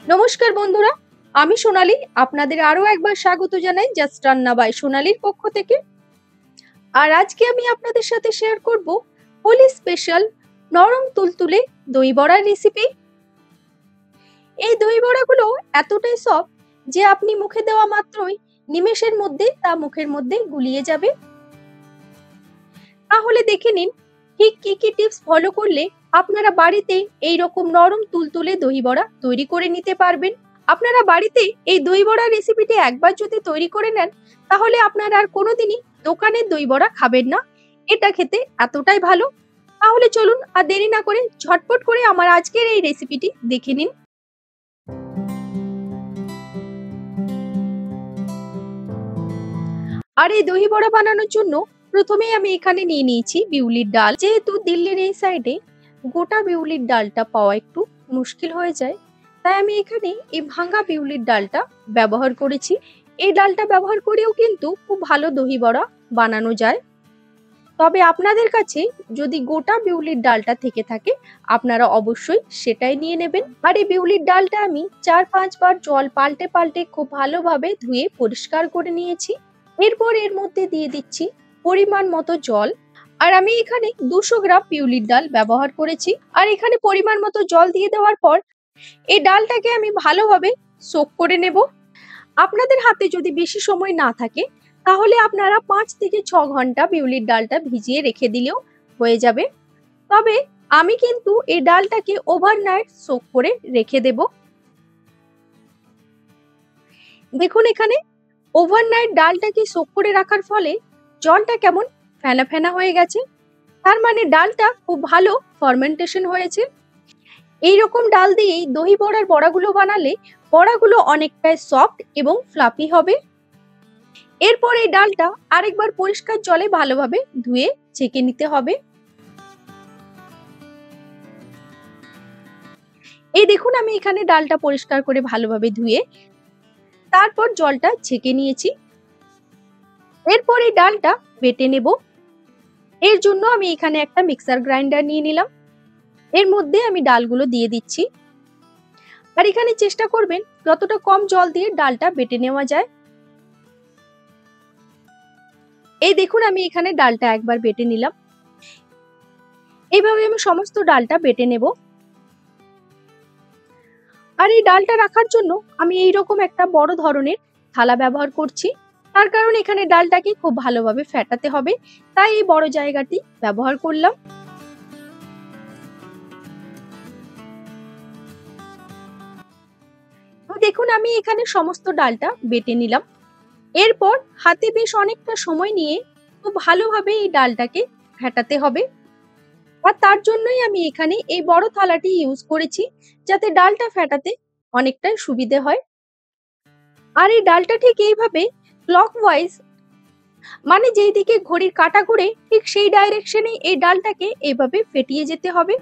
নমস্কার বন্ধুরা, আমি সোনালী আপনাদের আরো একবার স্বাগত জানাই জাস্ট রান্না বাই সোনালীর পক্ষ থেকে। আর আজকে আমি আপনাদের সাথে শেয়ার করব হোলি স্পেশাল নরম তুলতুলে দই বড়ার রেসিপি। এই দই বড়াগুলো এতটাই সফট যে আপনি মুখে দেওয়া মাত্রই নিমেষের মধ্যে তা মুখের মধ্যে গুলিয়ে যাবে। তাহলে দেখে নিন ঠিক কি কি টিপস ফলো করলে আপনারা বাড়িতে এই রকম নরম তুলতুলে দই বড়া তৈরি করে নিতে পারবেন। আপনারা বাড়িতে এই দই বড়া রেসিপিটি একবার যদি তৈরি করে নেন তাহলে আপনারা আর কোনোদিনই দোকানের দই বড়া খাবেন না। এটা খেতে এতটাই ভালো। তাহলে চলুন আর দেরি না করে ঝটপট করে আমার আজকের এই রেসিপিটি দেখে নিন। আর এই দই বড়া বানানোর জন্য প্রথমেই আমি এখানে নিয়ে নিয়েছি বিউলির ডাল। যেহেতু দিল্লির এই সাইডে গোটা বিউলির ডালটা পাওয়া একটু মুশকিল হয়ে যায়, তাই আমি এখানে এই ভাঙা বিউলির ডালটা ব্যবহার করেছি। এই ডালটা ব্যবহার করেও কিন্তু খুব ভালো দই বড়া বানানো যায়। তবে আপনাদের কাছে যদি গোটা বিউলির ডালটা থেকে থাকে আপনারা অবশ্যই সেটাই নিয়ে নেবেন। আর এই বিউলির ডালটা আমি 4-5 বার জল পাল্টে পাল্টে খুব ভালোভাবে ধুয়ে পরিষ্কার করে নিয়েছি। এরপর এর মধ্যে দিয়ে দিচ্ছি পরিমাণ মতো জল। আর আমি এখানে 200 গ্রাম বিউলির ডাল ব্যবহার করেছি। আর এখানে পরিমাণ মতো জল দিয়ে দেওয়ার পর এই ডালটাকে আমি ভালোভাবে সোক করে নেব। আপনাদের হাতে যদি বেশি সময় না থাকে তাহলে আপনারা 5 থেকে 6 ঘন্টা বিউলির ডালটা ভিজিয়ে রেখে দিলেও হয়ে যাবে। তবে আমি কিন্তু এই ডালটাকে ওভারনাইট সোক করে রেখে দেব। দেখুন এখানে ওভারনাইট ডালটাকে সোক করে রাখার ফলে জলটা কেমন ফেনা ফেনা হয়ে গেছে, তার মানে ডালটা খুব ভালো ফার্মেন্টেশন হয়েছে। এইরকম ডাল দিয়েই দই বড়ার বড়াগুলো বানালে বড়াগুলো অনেকটাই সফট এবং ফ্লাফি হবে। এরপর এই ডালটা আরেকবার পরিষ্কার জলে ভালোভাবে ধুয়ে ছেঁকে নিতে হবে। এই দেখুন আমি এখানে ডালটা পরিষ্কার করে ভালোভাবে ধুয়ে তারপর জলটা ছেঁকে নিয়েছি। এরপর এই ডালটা বেটে নেব। এর জন্য আমি এখানে একটা মিক্সার গ্রাইন্ডার নিয়ে নিলাম। এর মধ্যে আমি ডালগুলো দিয়ে দিচ্ছি। আর এখানে চেষ্টা করবেন যতটা কম জল দিয়ে ডালটা বেটে নেওয়া যায়। এই দেখুন আমি এখানে ডালটা একবার বেটে নিলাম। এইভাবে আমি সমস্ত ডালটা বেটে নেব। আর এই ডালটা রাখার জন্য আমি এইরকম একটা বড় ধরনের থালা ব্যবহার করছি, তার কারণ এখানে ডালটাকে খুব ভালোভাবে ফেটাতে হবে, তাই এই বড় জায়গাটি ব্যবহার করলাম। দেখুন আমি এখানে সমস্ত ডালটা বেটে নিলাম। এরপর হাতে বেশ অনেকটা সময় নিয়ে খুব ভালোভাবে এই ডালটাকে ফেটাতে হবে। আর তার জন্যই আমি এখানে এই বড় থালাটি ইউজ করেছি, যাতে ডালটা ফেটাতে অনেকটাই সুবিধে হয়। আর এই ডালটা ঠিক এইভাবে ক্লকওয়াইজ, মানে যেই দিকে ঘড়ির কাঁটা ঘুরে ঠিক সেই ডাইরেকশনে এই ডালটাকে এইভাবে ফেটিয়ে যেতে হবে।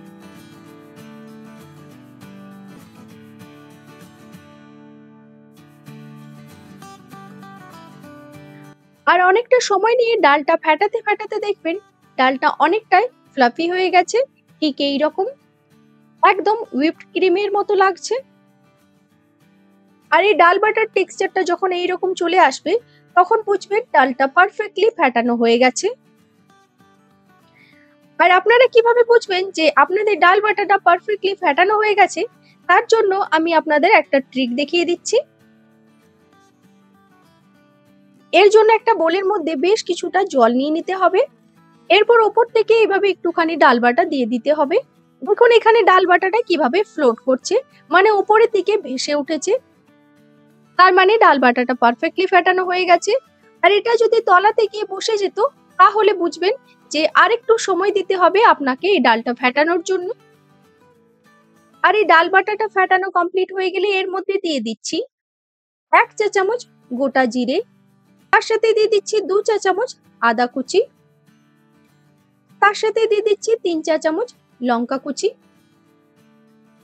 আর অনেকটা সময় নিয়ে ডালটা ফেটাতে ফেটাতে দেখবেন ডালটা অনেকটাই ফ্লাফি হয়ে গেছে, ঠিক এই রকম একদম হুইপড ক্রিমের মতো লাগছে। আর এই ডাল বাটার টেক্সচারটা যখন এইরকম চলে আসবে তখন বুঝবেন ডালটা পারফেক্টলি ফেটানো হয়ে গেছে। আর আপনারা কিভাবে বুঝবেন যে আপনাদের ডাল বাটাটা পারফেক্টলি ফেটানো হয়ে গেছে, তার জন্য আমি আপনাদের একটা ট্রিক দেখিয়ে দিচ্ছি। এর জন্য একটা বোলের মধ্যে বেশ কিছুটা জল নিয়ে নিতে হবে। এরপর ওপর থেকে এইভাবে একটুখানি ডাল বাটা দিয়ে দিতে হবে। দেখুন এখানে ডাল বাটাটা কিভাবে ফ্লোট করছে, মানে উপরের দিকে ভেসে উঠেছে, তার মানে ডাল বাটাটা পারফেক্টলি ফেটানো হয়ে গেছে। আর এটা যদি তলাতে গিয়ে বসে যেত তাহলে বুঝবেন যে আরেকটু সময় দিতে হবে আপনাকে এই ডালটা ফেটানোর জন্য। আর এই ডাল বাটাটা ফেটানো কমপ্লিট হয়ে গেলে এর মধ্যে দিয়ে দিচ্ছি 1 চা চামচ গোটা জিরে, তার সাথে দিয়ে দিচ্ছি 2 চা চামচ আদা কুচি, তার সাথে দিয়ে দিচ্ছি 3 চা চামচ লঙ্কা কুচি,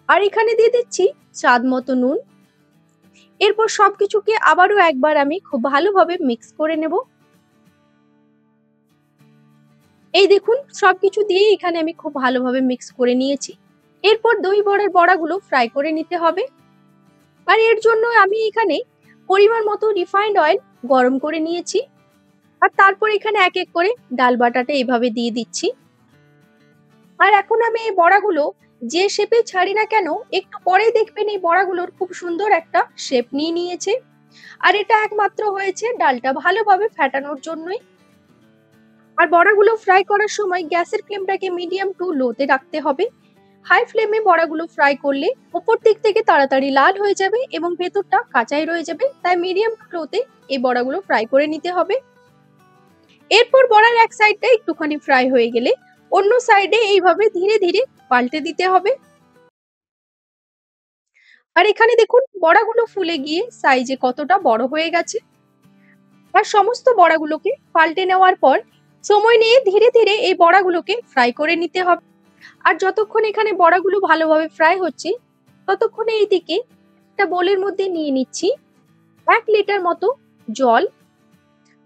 আর এখানে দিয়ে দিচ্ছি স্বাদ মতো নুন। এরপর সবকিছুকে আবারও একবার আমি খুব ভালোভাবে মিক্স করে নেব। এই দেখুন সবকিছু দিয়ে এখানে আমি খুব ভালোভাবে মিক্স করে নিয়েছি। এরপর দই বড়ার বড়াগুলো ফ্রাই করে নিতে হবে। আর এর জন্য আমি এখানে পরিমাণ মতো রিফাইন্ড অয়েল গরম করে নিয়েছি। আর তারপর এখানে এক এক করে ডাল বাটাটা এভাবে দিয়ে দিচ্ছি। আর এখন আমি এই বড়াগুলো যে শেপে ছাড়ি না কেন, একটু পরে দেখবেন এই বড়াগুলোর খুব সুন্দর একটা শেপ নিয়ে নিয়েছে। আর এটা একমাত্র হয়েছে ডালটা ভালোভাবে ফেটানোর জন্যই। আর বড়াগুলো ফ্রাই করার সময় গ্যাসের ফ্লেমটাকে মিডিয়াম টু লোতে রাখতে হবে। হাই ফ্লেমে বড়াগুলো ফ্রাই করলে উপর দিক থেকে তাড়াতাড়ি লাল হয়ে যাবে এবং ভেতরটা কাঁচাই রয়ে যাবে, তাই মিডিয়াম টু লোতে এই বড়াগুলো ফ্রাই করে নিতে হবে। এরপর বড়ার এক সাইডটা একটুখানি ফ্রাই হয়ে গেলে অন্য সাইডে এইভাবে ধীরে ধীরে পাল্টে দিতে হবে। আর এখানে দেখুন বড়াগুলো ফুলে গিয়ে সাইজে কতটা বড় হয়ে গেছে। আর সমস্ত বড়াগুলোকে পাল্টে নেওয়ার পর সময় নিয়ে ধীরে ধীরে এই বড়াগুলোকে ফ্রাই করে নিতে হবে। আর যতক্ষণ এখানে বড়াগুলো ভালোভাবে ফ্রাই হচ্ছে ততক্ষণে এইদিকে একটা বোলের মধ্যে নিয়ে নিচ্ছি 1 লিটার মতো জল।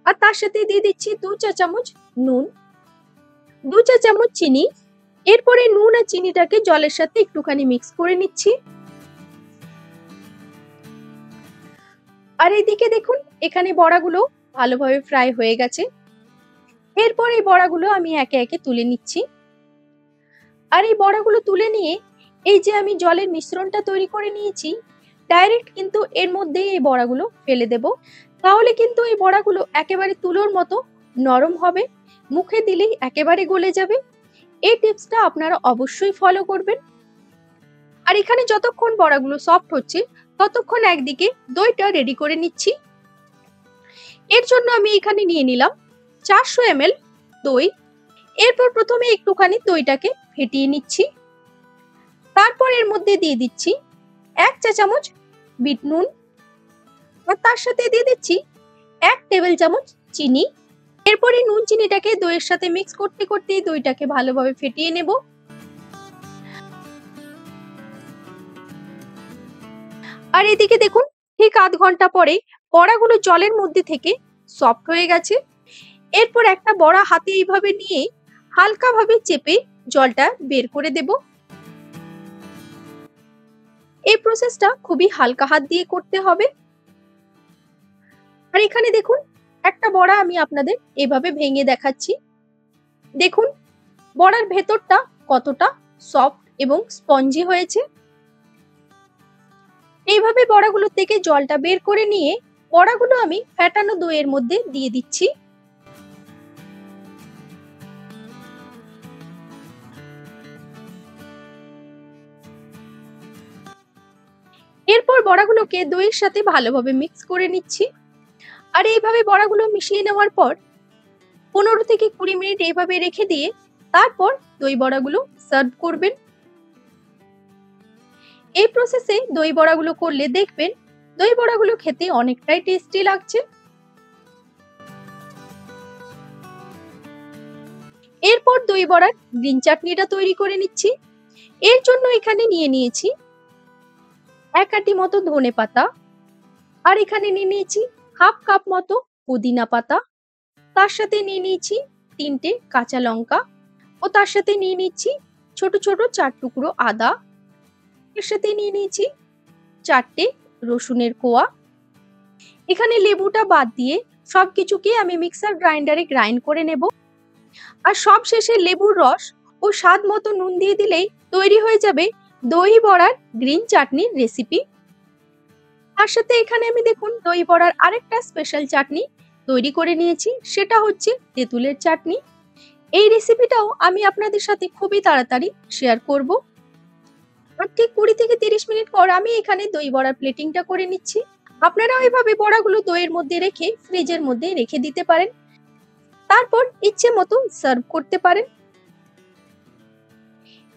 আর তার সাথে দিয়ে দিচ্ছি 2 চা চামচ নুন, 2 চা চামচ চিনি। এরপরে নুন আর চিনিটাকে জলের সাথে একটুখানি মিক্স করে নিচ্ছি। আর এইদিকে দেখুন এখানে বড়াগুলো ভালোভাবে ফ্রাই হয়ে গেছে। এরপর এই বড়াগুলো আমি একে একে তুলে নিচ্ছি। আর এই বড়াগুলো তুলে নিয়ে এই যে আমি জলের মিশ্রণটা তৈরি করে নিয়েছি, ডাইরেক্ট কিন্তু এর মধ্যে এই বড়াগুলো ফেলে দেব। তাহলে কিন্তু এই বড়াগুলো একেবারে তুলোর মতো নরম হবে, মুখে দিলেই একেবারে গলে যাবে। এই টিপসটা আপনারা অবশ্যই ফলো করবেন। আর এখানে যতক্ষণ বড়াগুলো সফট হচ্ছে ততক্ষণ একদিকে দইটা রেডি করে নিচ্ছি। এর জন্য আমি এখানে নিয়ে নিলাম 400 ml দই। এরপর প্রথমে একটুখানি দইটাকে ফেটিয়ে নিচ্ছি। তারপর এর মধ্যে দিয়ে দিচ্ছি 1 চা চামচ বিট নুন। আর তার সাথে দিয়ে দিচ্ছি 1 টেবিল চামচ চিনি। এরপরে নুন চিনিটাকে দইয়ের সাথে মিক্স করতে করতে দইটাকে ভালোভাবে ফেটিয়ে নেব। আর এদিকে দেখুন ঠিক আধ ঘন্টা পরে বড়াগুলো জলের মধ্যে থেকে সফট হয়ে গেছে। এরপর একটা বড়া হাতে এইভাবে নিয়ে হালকাভাবে চেপে জলটা বের করে দেব। এই প্রসেসটা খুবই হালকা হাত দিয়ে করতে হবে। আর এখানে দেখুন একটা বড়া আমি আপনাদের এভাবে ভেঙে দেখাচ্ছি। দেখুন বড়ার ভেতরটা কতটা সফট এবং স্পঞ্জি হয়েছে। এইভাবে বড়াগুলো থেকে জলটা বের করে নিয়ে বড়াগুলো আমি ফেটানো দইয়ের মধ্যে দিয়ে দিচ্ছি। এরপর বড়াগুলোকে দইয়ের সাথে ভালোভাবে মিক্স করে নিচ্ছি। আর এইভাবে বড়াগুলো মিশিয়ে নেওয়ার পর 15 থেকে 20 মিনিট এইভাবে রেখে দিয়ে তারপর দই বড়াগুলো সার্ভ করবেন। এই প্রসেসে দই বড়াগুলো করলে দেখবেন দই বড়াগুলো খেতে অনেকটাই টেস্টি লাগছে। এরপর দই বড়ার গ্রিন চাটনিটা তৈরি করে নিচ্ছি। এর জন্য এখানে নিয়ে নিয়েছি 1 আটি মতো ধনেপাতা। আর এখানে নিয়ে নিয়েছি হাফ কাপ মতো পুদিনা পাতা। তার সাথে নিয়ে নিয়েছি 3টে কাঁচা লঙ্কা ও তার সাথে নিয়ে নিচ্ছি ছোট ছোট 4 টুকরো আদা। এর সাথে নিয়ে নিয়েছি 4টে রসুনের কোয়া। এখানে লেবুটা বাদ দিয়ে সবকিছুকে আমি মিক্সার গ্রাইন্ডারে গ্রাইন্ড করে নেব। আর সব শেষে লেবুর রস ও স্বাদ মতো নুন দিয়ে দিলেই তৈরি হয়ে যাবে দই বড়ার গ্রিন চাটনির রেসিপি। তার সাথে এখানে আমি দেখুন দই বড়ার আরেকটা স্পেশাল চাটনি তৈরি করে নিয়েছি, সেটা হচ্ছে তেঁতুলের চাটনি। এই রেসিপিটাও আমি আপনাদের সাথে খুবই তাড়াতাড়ি শেয়ার করব। আর ঠিক 20 থেকে 30 মিনিট পর আমি এখানে দই বড়ার প্লেটিংটা করে নিচ্ছি। আপনারাও এভাবে বড়াগুলো দইয়ের মধ্যে রেখে ফ্রিজের মধ্যে রেখে দিতে পারেন, তারপর ইচ্ছে মতো সার্ভ করতে পারেন।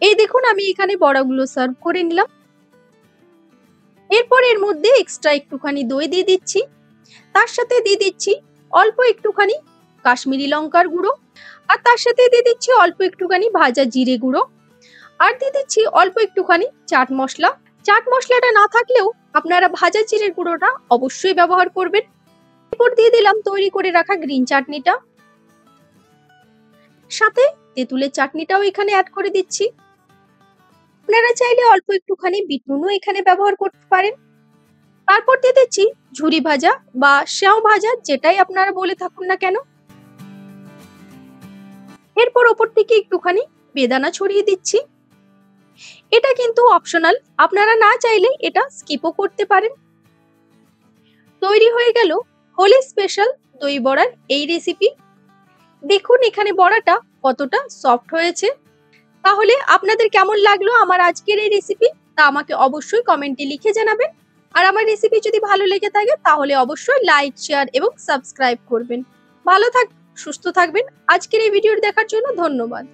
এই দেখুন আমি এখানে বড়াগুলো সার্ভ করে নিলাম। এরপর এর মধ্যে এক্সট্রা একটুখানি দই দিয়ে দিচ্ছি। তার সাথে দিয়ে দিচ্ছি অল্প একটুখানি কাশ্মীরি লঙ্কার গুঁড়ো। আর তার সাথে দিয়ে দিচ্ছি অল্প একটুখানি ভাজা জিরে গুঁড়ো। আর দিয়ে দিচ্ছি অল্প একটুখানি চাট মশলা। চাট মশলাটা না থাকলেও আপনারা ভাজা জিরের গুঁড়োটা অবশ্যই ব্যবহার করবেন। এরপর দিয়ে দিলাম তৈরি করে রাখা গ্রিন চাটনিটা। সাথে তেঁতুলের চাটনিটাও এখানে অ্যাড করে দিচ্ছি। আপনারা চাইলে অল্প একটুখানি বিট নুনও এখানে ব্যবহার করতে পারেন। তারপর দিয়ে দিচ্ছি ঝুরি ভাজা বা সেও ভাজা, যেটাই আপনারা বলে থাকুন না কেন। এরপর ওপর থেকে একটুখানি বেদানা ছড়িয়ে দিচ্ছি। এটা কিন্তু অপশনাল, আপনারা না চাইলে এটা স্কিপও করতে পারেন। তৈরি হয়ে গেল হোলি স্পেশাল দই বড়ার এই রেসিপি। দেখুন এখানে বড়াটা কতটা সফট হয়েছে। তাহলে আপনাদের কেমন লাগলো আমার আজকের এই রেসিপি, তা আমাকে অবশ্যই কমেন্টে লিখে জানাবেন। আর আমার রেসিপি যদি ভালো লেগে থাকে তাহলে অবশ্যই লাইক, শেয়ার এবং সাবস্ক্রাইব করবেন। ভালো থাক, সুস্থ থাকবেন। আজকের এই ভিডিওটি দেখার জন্য ধন্যবাদ।